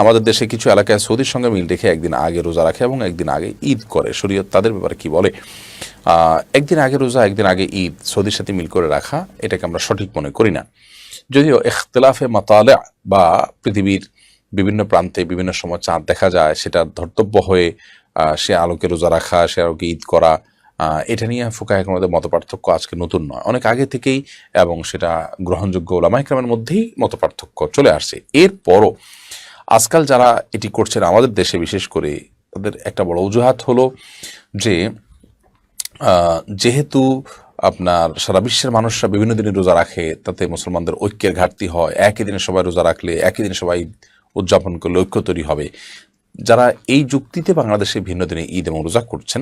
আমাদের দেশে কিছু এলাকায় সৌদির সঙ্গে মিল রেখে একদিন আগে রোজা রাখে এবং একদিন আগে ঈদ করে। শরীয়ত তাদের ব্যাপারে কি বলে? একদিন আগে রোজা, একদিন আগে ঈদ, সৌদির সাথে মিল করে রাখা, এটাকে আমরা সঠিক মনে করি না। যদিও ইখতিলাফে মাতালে বা পৃথিবীর বিভিন্ন প্রান্তে বিভিন্ন সময় চাঁদ দেখা যায়, সেটা ধর্তব্য হয়ে সে আলোকে রোজা রাখা, সে আলোকে ঈদ করা, এটা নিয়ে ফুকাহায়ে মধ্যে মতপার্থক্য আজকে নতুন নয়, অনেক আগে থেকেই, এবং সেটা গ্রহণযোগ্য উলামায়ে কেরামের মধ্যেই মতপার্থক্য চলে আসছে। এরপরও আজকাল যারা এটি করছেন আমাদের দেশে বিশেষ করে, তাদের একটা বড় অজুহাত হলো যে যেহেতু আপনার সারা বিশ্বের মানুষরা বিভিন্ন দিনে রোজা রাখে, তাতে মুসলমানদের ঐক্যের ঘাটতি হয়, একই দিনে সবাই রোজা রাখলে, একই দিনে সবাই উদযাপন করলে ঐক্য তৈরি হবে। যারা এই যুক্তিতে বাংলাদেশে ভিন্ন দিনে ঈদ এবং রোজা করছেন,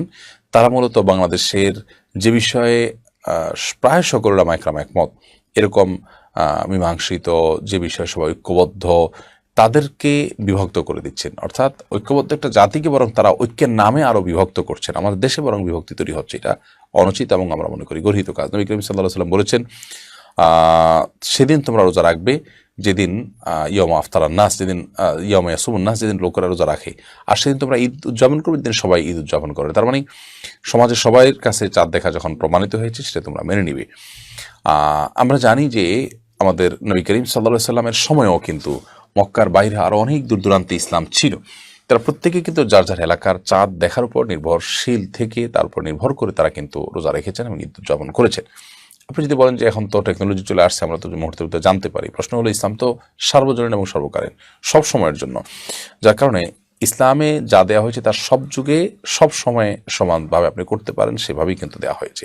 তারা মূলত বাংলাদেশের যে বিষয়ে প্রায় সকল উলামায়ে কেরাম একমত, এরকম মীমাংসিত যে বিষয়ে সবাই ঐক্যবদ্ধ, তাদেরকে বিভক্ত করে দিচ্ছেন। অর্থাৎ ঐক্যবদ্ধ একটা জাতিকে বরং তারা ঐক্যের নামে আরও বিভক্ত করছেন। আমাদের দেশে বরং বিভক্তি তৈরি হচ্ছে, এটা অনুচিত এবং আমরা মনে করি গর্হিত কাজ। নবী করিম সাল্লাল্লাহু আলাইহি ওয়াসাল্লাম বলেছেন, সেদিন তোমরা রোজা রাখবে যেদিন ইয়মা আফতারান নাস, যেদিন ইয়মা ইয়াসুমুন নাস, যেদিন লোকেরা রোজা রাখে, আর সেদিন তোমরা ঈদ উদযাপন করবে, যেদিন সবাই ঈদ উদযাপন করে। তার মানে সমাজের সবাইয়ের কাছে চাঁদ দেখা যখন প্রমাণিত হয়েছে, সেটা তোমরা মেনে নিবে। আমরা জানি যে আমাদের নবী করিম সাল্লাল্লাহু আলাইহি ওয়াসাল্লামের সময়ও কিন্তু মক্কার বাইরে আরও অনেক দূর দূরান্তে ইসলাম ছিল। তারা প্রত্যেকে কিন্তু যার যার এলাকার চাঁদ দেখার উপর নির্ভরশীল থেকে, তার উপর নির্ভর করে তারা কিন্তু রোজা রেখেছেন এবং ঈদ উদযাপন করেছেন। আপনি যদি বলেন যে এখন তো টেকনোলজি চলে আসছে, আমরা তো মুহূর্তে মুহূর্তে জানতে পারি, প্রশ্ন হলো ইসলাম তো সার্বজনীন এবং সর্বকালীন, সব সময়ের জন্য, যার কারণে ইসলামে যা দেওয়া হয়েছে তার সব যুগে সব সময়ে সমানভাবে আপনি করতে পারেন, সেভাবেই কিন্তু দেওয়া হয়েছে।